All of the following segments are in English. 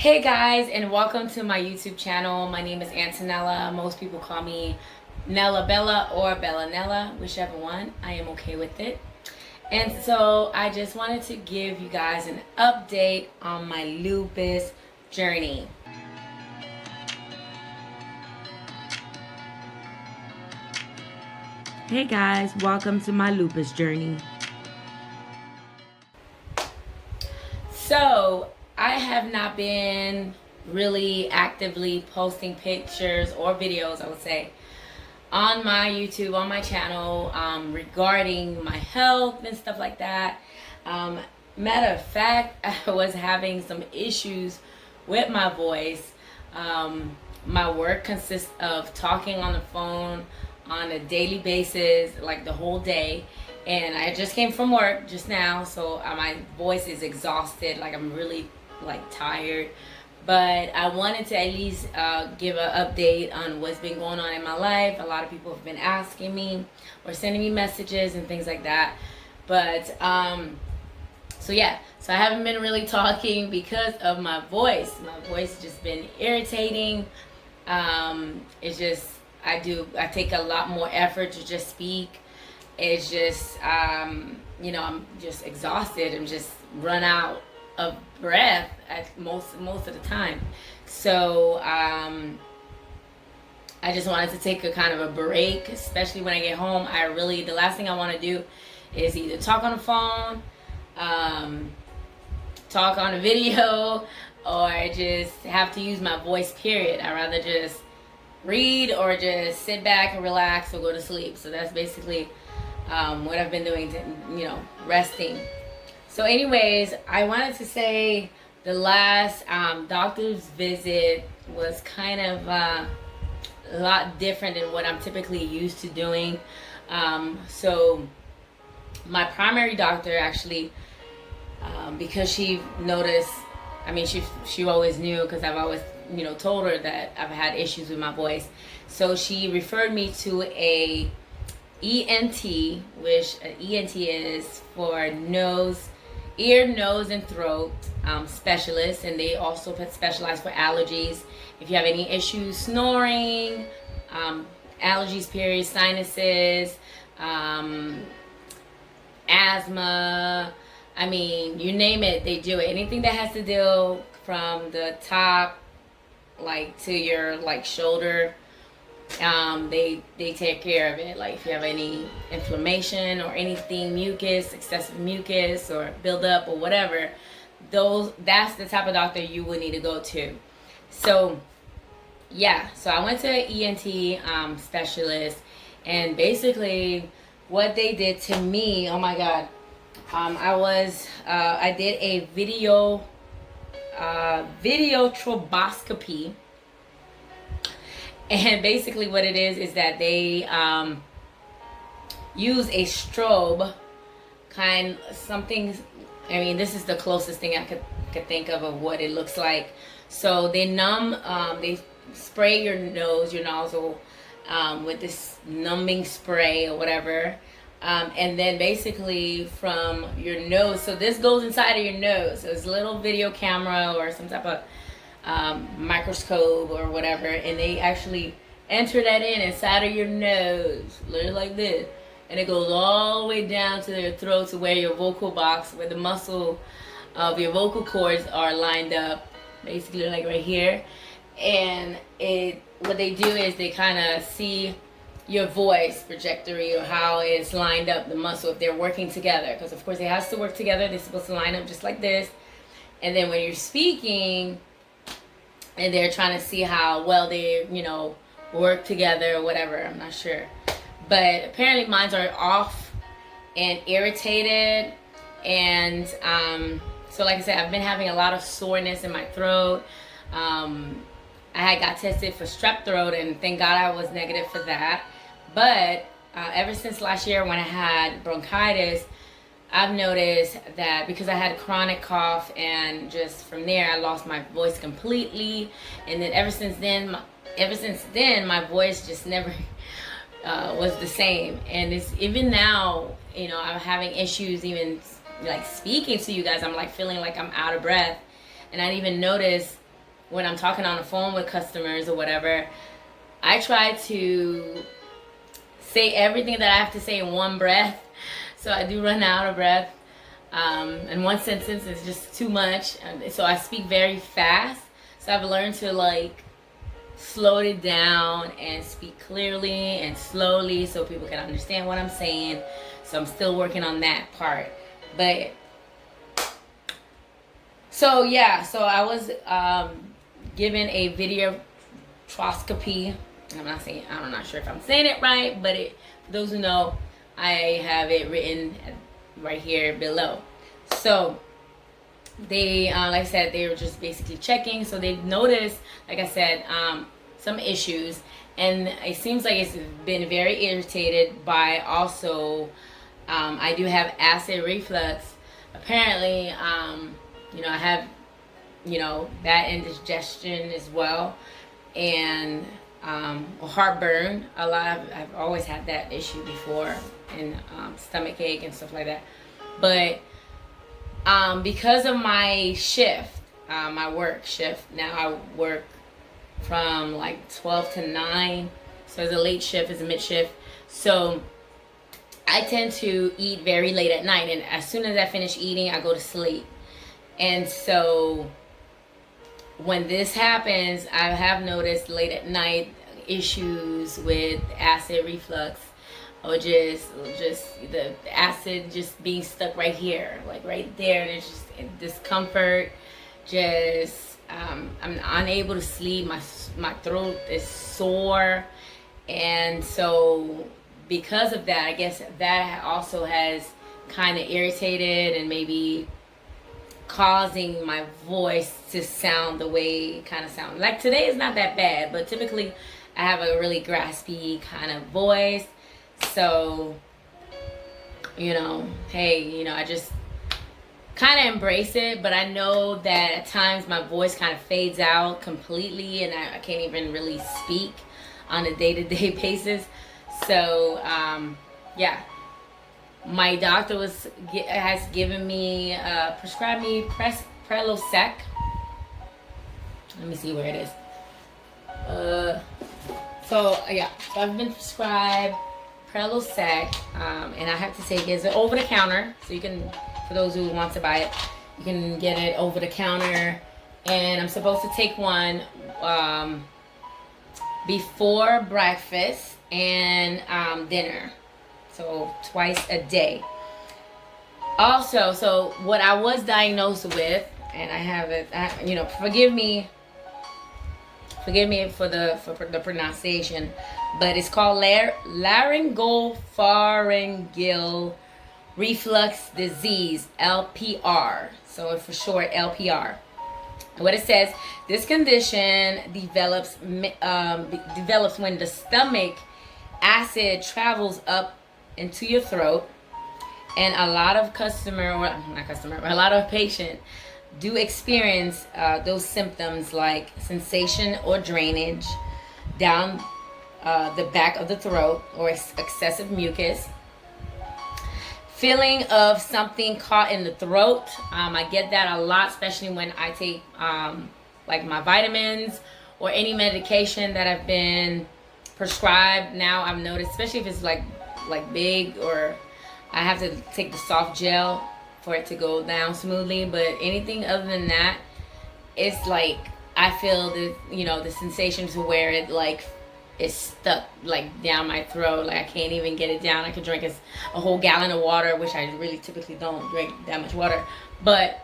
Hey guys, and welcome to my YouTube channel. My name is Antonella. Most people call me Nella Bella or Bella Nella, whichever one. I am okay with it. And so I just wanted to give you guys an update on my lupus journey. Hey guys, welcome to my lupus journey. So I have not been really actively posting pictures or videos, I would say, on my YouTube, on my channel, regarding my health and stuff like that. Matter of fact, I was having some issues with my voice. My work consists of talking on the phone on a daily basis, like the whole day. And I just came from work just now, so my voice is exhausted, like I'm really tired. But I wanted to at least give an update on what's been going on in my life. A lot of people have been asking me or sending me messages and things like that. But so yeah, so I haven't been really talking because of my voice. My voice has just been irritating. It's just I take a lot more effort to just speak. It's just I'm just exhausted. I'm just run out of breath at most of the time. So I just wanted to take a kind of a break, especially when I get home. The last thing I want to do is either talk on the phone, talk on a video, or just have to use my voice, period. I'd rather just read or just sit back and relax or go to sleep. So that's basically what I've been doing to, resting. So anyways, I wanted to say the last doctor's visit was kind of a lot different than what I'm typically used to doing. So my primary doctor actually, because she noticed, she always knew, because I've always, told her that I've had issues with my voice. So she referred me to a ENT, which an ENT is for ear, nose, and throat specialist, and they also specialize for allergies. If you have any issues snoring, allergies, period, sinuses, asthma, you name it, they do it. Anything that has to do from the top to your shoulder, they take care of it. Like if you have any inflammation or anything, mucus, excessive mucus or buildup or whatever, that's the type of doctor you would need to go to. So yeah, so I went to an ENT specialist, and basically what they did to me, oh my god, I did a video troboscopy. And basically what it is that they use a strobe something. This is the closest thing I could think of what it looks like. So they they spray your nose, your nozzle, with this numbing spray or whatever. And then basically from your nose, so this goes inside of your nose. So it's a little video camera or some type of microscope or whatever, and they actually enter that inside of your nose, literally like this, and it goes all the way down to your throat, to where your vocal box, where the muscle of your vocal cords are lined up, basically like right here. And what they do is they kind of see your voice trajectory, or how it's lined up, the muscle, if they're working together, because of course it has to work together. They're supposed to line up just like this. And then when you're speaking, and they're trying to see how well they, work together or whatever. I'm not sure. But apparently mine are off and irritated. And so like I said, I've been having a lot of soreness in my throat. I got tested for strep throat, and thank God I was negative for that. But ever since last year when I had bronchitis, I've noticed that because I had chronic cough, and just from there I lost my voice completely. And then ever since then my voice just never was the same. And it's even now, I'm having issues even speaking to you guys. I'm feeling like I'm out of breath, and I didn't even notice when I'm talking on the phone with customers or whatever, I try to say everything that I have to say in one breath. So I do run out of breath. And one sentence is just too much. So I speak very fast. So I've learned to like slow it down and speak clearly and slowly so people can understand what I'm saying. So I'm still working on that part. But so yeah, so I was given a videotroscopy. I'm not sure if I'm saying it right, but for those who know, I have it written right here below. So they, like I said, they were just basically checking. So they've noticed, like I said, some issues, and it seems like it's been very irritated by also, I do have acid reflux. Apparently, you know, I have, you know, bad indigestion as well, and heartburn. I've always had that issue before, and stomach ache and stuff like that. But because of my shift, my work shift, now I work from like 12 to 9. So it's a late shift, it's a mid shift. So I tend to eat very late at night, and as soon as I finish eating, I go to sleep. And so when this happens, I have noticed late at night issues with acid reflux, or just the acid just being stuck right here, like right there, and it's just discomfort. Just I'm unable to sleep. My throat is sore, and so because of that, I guess that also has kind of irritated and maybe causing my voice to sound the way it kind of sounds. Like today is not that bad, but typically I have a really graspy kind of voice. So, you know, hey, you know, I just kind of embrace it, but I know that at times my voice kind of fades out completely, and I can't even really speak on a day-to-day basis. So, yeah. My doctor has given me, prescribed me Prelosec. Let me see where it is. So I've been prescribed Prelosec, and I have to say it's over the counter. So you can, for those who want to buy it, you can get it over the counter. And I'm supposed to take one before breakfast and dinner. So twice a day. Also, so what I was diagnosed with, and I have it, you know, forgive me for the pronunciation, but it's called laryngopharyngeal reflux disease, LPR. So for short, LPR. What it says, this condition develops when the stomach acid travels up into your throat, and a lot of a lot of patients do experience those symptoms like sensation or drainage down the back of the throat, or excessive mucus, feeling of something caught in the throat. I get that a lot, especially when I take like my vitamins or any medication that I've been prescribed. Now I've noticed, especially if it's like big, or I have to take the soft gel for it to go down smoothly. But anything other than that, it's like I feel the, you know, the sensation to where it like is stuck like down my throat. Like I can't even get it down. I could drink a whole gallon of water, which I really typically don't drink that much water, but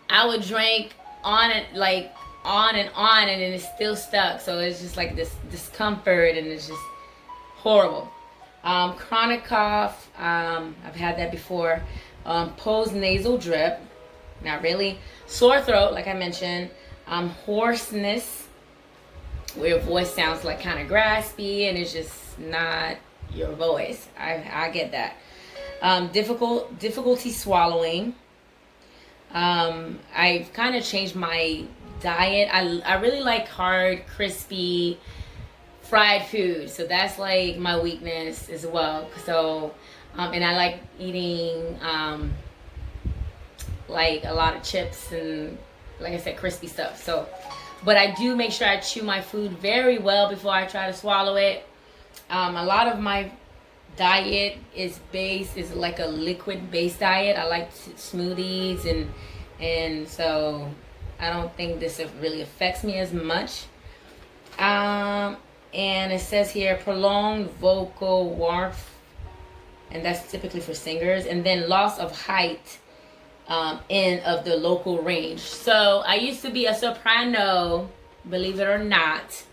I would drink on it, like on, and then it's still stuck. So it's just like this discomfort, and it's just horrible. Chronic cough, I've had that before. Post nasal drip, not really. Sore throat, like I mentioned. Hoarseness, where your voice sounds like kind of graspy, and it's just not your voice. I get that. Difficulty swallowing. I've kind of changed my diet. I really like hard, crispy, fried food, so that's like my weakness as well. So and I like eating like a lot of chips and, like I said, crispy stuff. So But I do make sure I chew my food very well before I try to swallow it. A lot of my diet is like a liquid based diet. I like smoothies, and so I don't think this really affects me as much. And it says here prolonged vocal warmth, and that's typically for singers, and then loss of height in of the local range. So I used to be a soprano, believe it or not.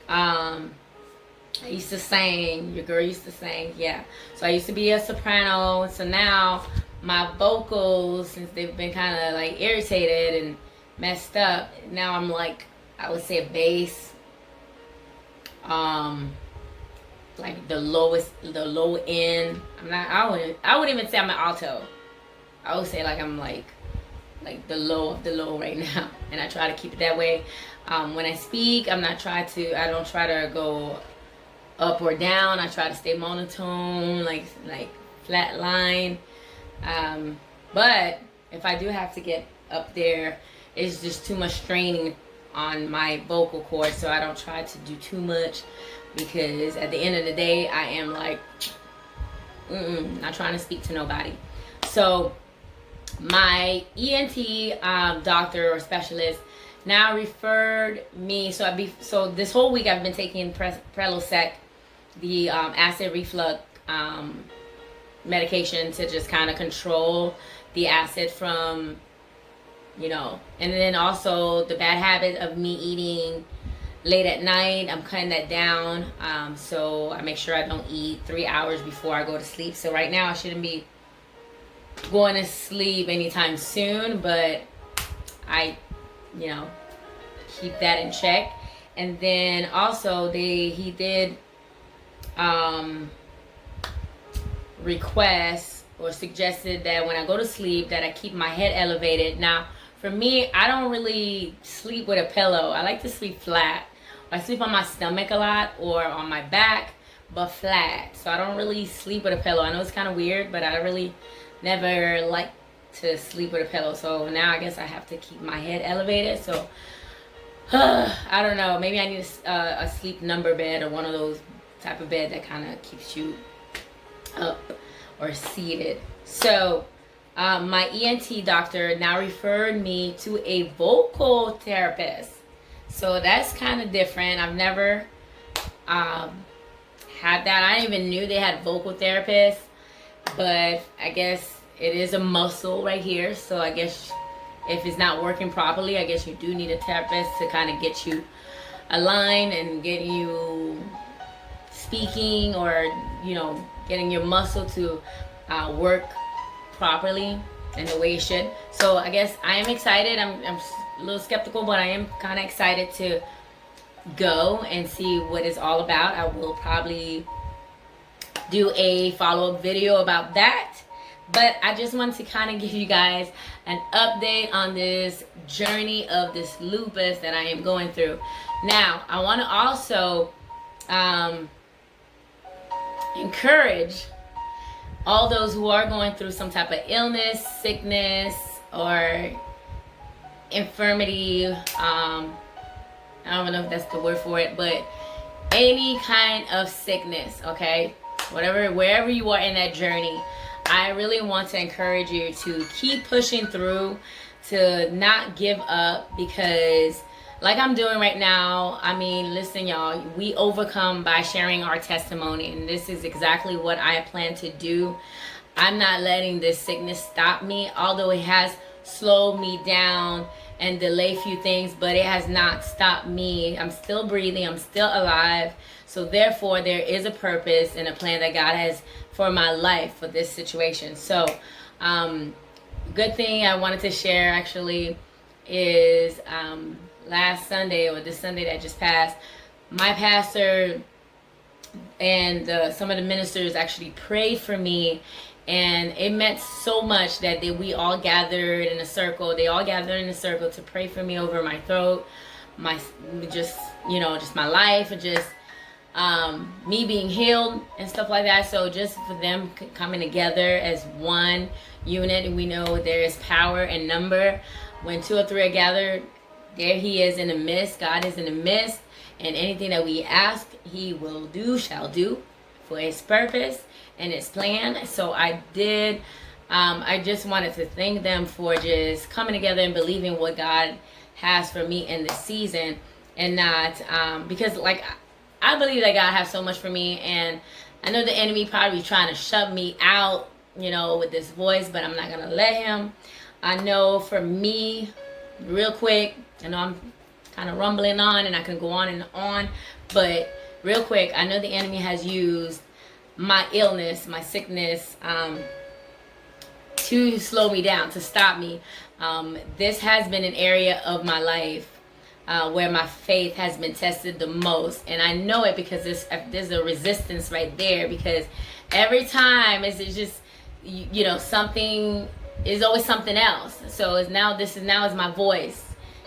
I used to sing. Your girl used to sing, yeah. So I used to be a soprano. So now my vocals, since they've been kind of like irritated and messed up, now I'm like, I would say a bass. Like the low end. I wouldn't even say I'm an alto. I would say like I'm like the low of the low right now, and I try to keep it that way. When I speak, I don't try to go up or down. I try to stay monotone, like flat line. But if I do have to get up there, it's just too much straining on my vocal cords, so I don't try to do too much, because at the end of the day, I am like, not trying to speak to nobody. So my ENT doctor or specialist now referred me. So this whole week I've been taking Prelosec, the acid reflux medication, to just kind of control the acid from, and then also the bad habit of me eating late at night. I'm cutting that down. So I make sure I don't eat 3 hours before I go to sleep. So right now I shouldn't be going to sleep anytime soon, but I, keep that in check. And then also he did request or suggested that when I go to sleep that I keep my head elevated. Now, for me, I don't really sleep with a pillow. I like to sleep flat. I sleep on my stomach a lot or on my back, but flat. So I don't really sleep with a pillow. I know it's kind of weird, but I really never like to sleep with a pillow. So now I guess I have to keep my head elevated. So I don't know. Maybe I need a sleep number bed, or one of those type of bed that kind of keeps you up or seated. So my ENT doctor now referred me to a vocal therapist. So that's kind of different. I've never had that. I didn't even knew they had vocal therapists, but I guess it is a muscle right here. So I guess if it's not working properly, I guess you do need a therapist to kind of get you aligned and get you speaking, or getting your muscle to work properly and the way it should. So I guess I am excited. I'm a little skeptical, but I am kind of excited to go and see what it's all about. I will probably do a follow-up video about that, but I just wanted to kind of give you guys an update on this journey of this lupus that I am going through. Now, I want to also encourage all those who are going through some type of illness, sickness, or infirmity. I don't know if that's the word for it, but any kind of sickness, okay? Wherever you are in that journey, I really want to encourage you to keep pushing through, to not give up, because like I'm doing right now, I mean, listen, y'all, we overcome by sharing our testimony, and this is exactly what I plan to do. I'm not letting this sickness stop me, although it has slowed me down and delayed a few things, but it has not stopped me. I'm still breathing, I'm still alive. So therefore, there is a purpose and a plan that God has for my life, for this situation. So, good thing I wanted to share actually is last Sunday, or this Sunday that just passed, my pastor and some of the ministers actually prayed for me, and it meant so much that we all gathered in a circle. They all gathered in a circle to pray for me over my throat, just my life, and just me being healed and stuff like that. So just for them coming together as one unit, and we know there is power in number. When 2 or 3 are gathered, there he is in the midst. God is in the midst. And anything that we ask, he will do, shall do for his purpose and his plan. So I just wanted to thank them for just coming together and believing what God has for me in this season. And not, because like, I believe that God has so much for me. And I know the enemy probably trying to shove me out, you know, with this voice, but I'm not going to let him. I know for me, real quick, I know I'm kind of rumbling on and I can go on, but real quick, I know the enemy has used my illness, my sickness, to slow me down, to stop me. This has been an area of my life where my faith has been tested the most, and I know it because there's a resistance right there, because every time it's just, you know, something is always something else. So it's now, this is now is my voice,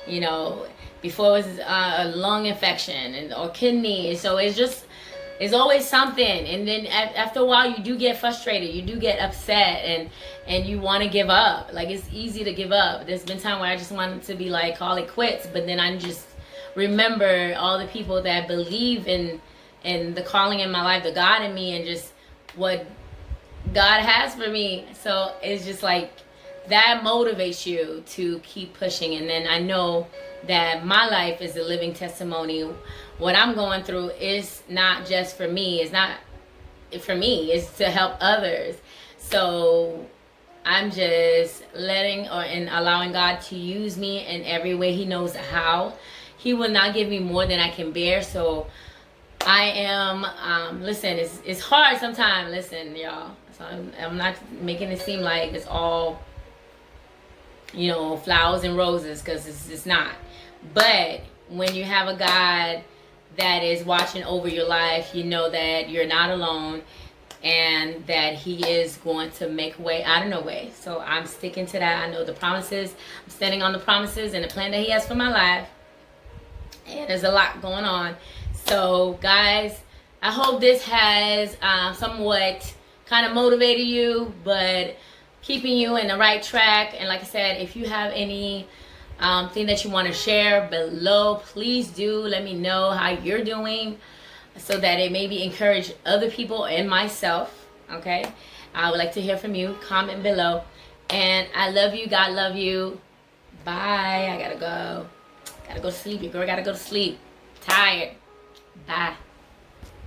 you know. Before it was a lung infection or kidney. So it's always something. And then after a while, you do get frustrated, you do get upset, and you want to give up. Like, it's easy to give up. There's been time where I just wanted to be like, call it quits, but then I just remember all the people that believe in the calling in my life, the God in me, and just what God has for me. So it's just like, that motivates you to keep pushing. And then I know that my life is a living testimony. What I'm going through is not just for me. It's not for me. It's to help others. So I'm just and allowing God to use me in every way he knows how. He will not give me more than I can bear. So I am, listen, it's hard sometimes. Listen, y'all. So I'm not making it seem like it's all, you know, flowers and roses, because it's not. But when you have a God that is watching over your life, you know that you're not alone, and that he is going to make a way out of no way. So I'm sticking to that. I know the promises. I'm standing on the promises and the plan that he has for my life. And there's a lot going on. So guys, I hope this has somewhat kind of motivated you, but keeping you in the right track. And like I said, if you have any thing that you want to share below, please do let me know how you're doing, so that it maybe encourage other people and myself. Okay, I would like to hear from you. Comment below. And I love you. God love you. Bye. I gotta go to sleep. Your girl gotta go to sleep. Tired. Bye.